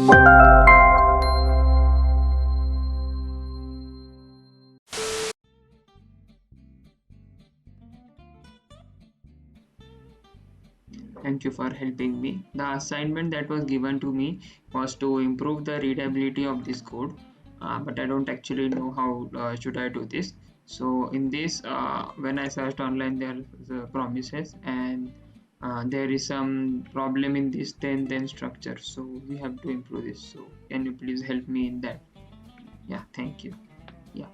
Thank you for helping me. The assignment that was given to me was to improve the readability of this code, but I don't actually know how should I do this. So in this, when I searched online, there is promises, and there is some problem in this 10 structure. So we have to improve this. So can you please help me in that? Yeah, thank you. Yeah.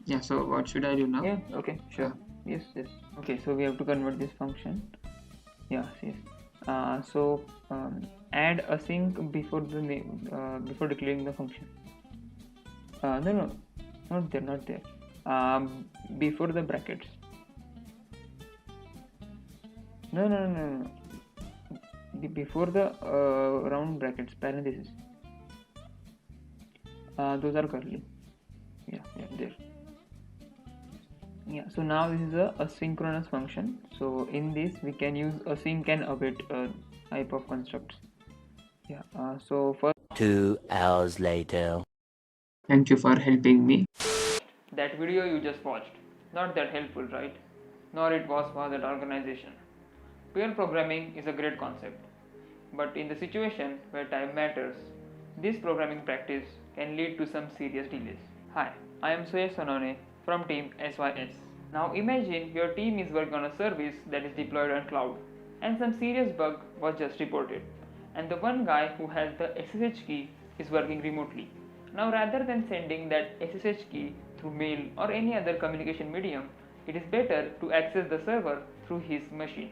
Yeah. So what should I do now? Yeah, okay, sure. Yes, yes. Okay, so we have to convert this function. Yes, yes. So add async before the name before declaring the function. No, not there, not there. Before the brackets. No. Before the round brackets, parentheses. Those are curly. Yeah, there. Yeah, so now this is a asynchronous function. So in this we can use async and await type of constructs. Yeah, so first 2 hours later. Thank you for helping me. that video you just watched, not that helpful, right? Nor it was for that organization. Peer programming is a great concept, but in the situation where time matters, this programming practice can lead to some serious delays. Hi, I am SYS from team SYS. Now imagine your team is working on a service that is deployed on cloud and some serious bug was just reported, and the one guy who has the SSH key is working remotely. Now rather than sending that SSH key through mail or any other communication medium, it is better to access the server through his machine.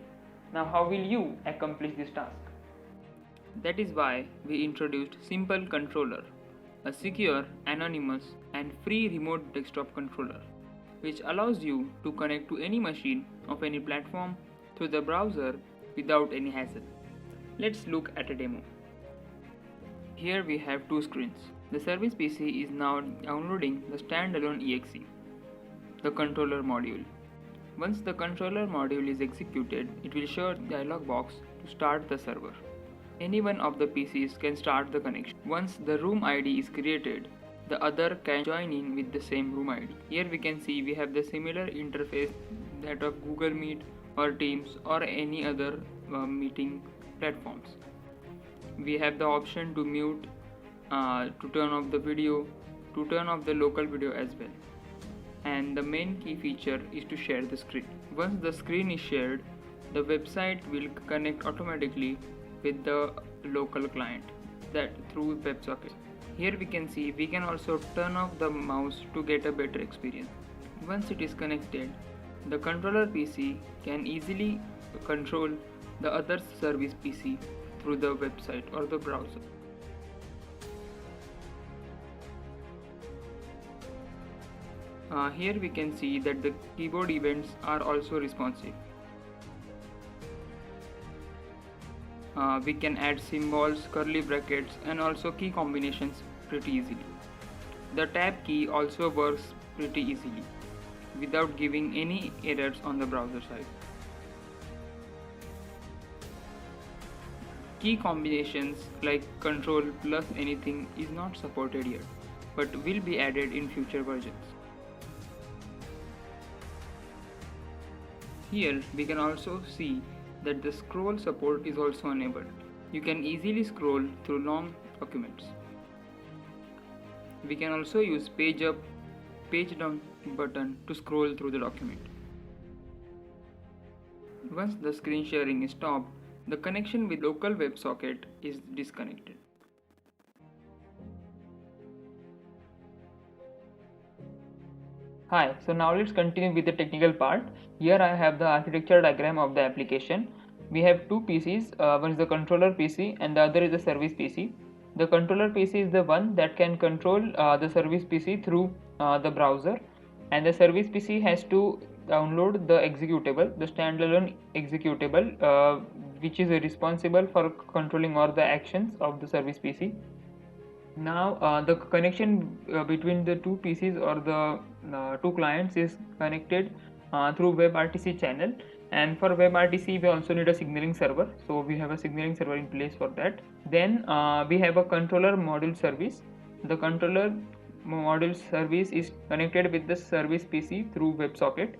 Now how will you accomplish this task? That is why we introduced Simple Controller, a secure, anonymous and free remote desktop controller, which allows you to connect to any machine of any platform through the browser without any hassle. Let's look at a demo. Here we have two screens. The service PC is now downloading the standalone exe, the controller module. Once the controller module is executed, it will show a dialog box to start the server. Any one of the PCs can start the connection. Once the room ID is created, the other can join in with the same room ID. Here we can see we have the similar interface that of Google Meet or Teams or any other meeting platforms. We have the option to mute, to turn off the video, to turn off the local video as well. And the main key feature is to share the screen. Once the screen is shared, the website will connect automatically with the local client that through WebSocket. Here we can see we can also turn off the mouse to get a better experience. Once it is connected, the controller PC can easily control the other service PC through the website or the browser. Here we can see that the keyboard events are also responsive. We can add symbols, curly brackets and also key combinations pretty easily. The tab key also works pretty easily without giving any errors on the browser side. Key combinations like control plus anything is not supported yet, but will be added in future versions. Here we can also see that the scroll support is also enabled. You can easily scroll through long documents. We can also use page up, page down button to scroll through the document. Once the screen sharing is stopped, the connection with local WebSocket is disconnected. Hi, so now let's continue with the technical part. Here I have the architecture diagram of the application. We have two PCs, one is the controller PC and the other is the service PC. The controller PC is the one that can control the service PC through the browser, and the service PC has to download the executable, the standalone executable, which is responsible for controlling all the actions of the service PC. Now the connection between the two PCs or the two clients is connected through WebRTC channel, And for WebRTC, we also need a signaling server, so we have a signaling server in place for that. Then we have a controller module service. The controller module service is connected with the service PC through WebSocket,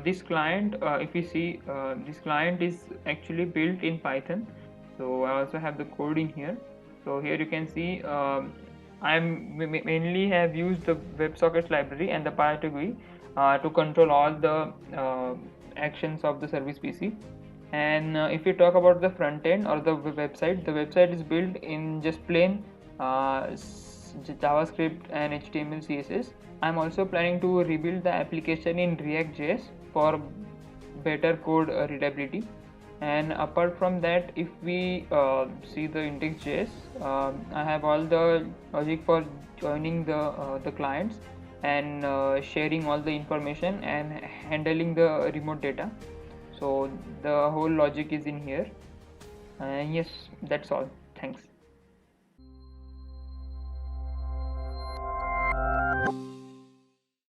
this client, if you see, this client is actually built in Python. So I also have the code in here. So here you can see I mainly have used the WebSockets library and the Python GUI to control all the actions of the service PC. And if you talk about the front end or the website is built in just plain JavaScript and HTML CSS. I'm also planning to rebuild the application in React.js for better code readability. And apart from that, if we see the index.js, I have all the logic for joining the clients and sharing all the information and handling the remote data. So the whole logic is in here. Yes, that's all. Thanks.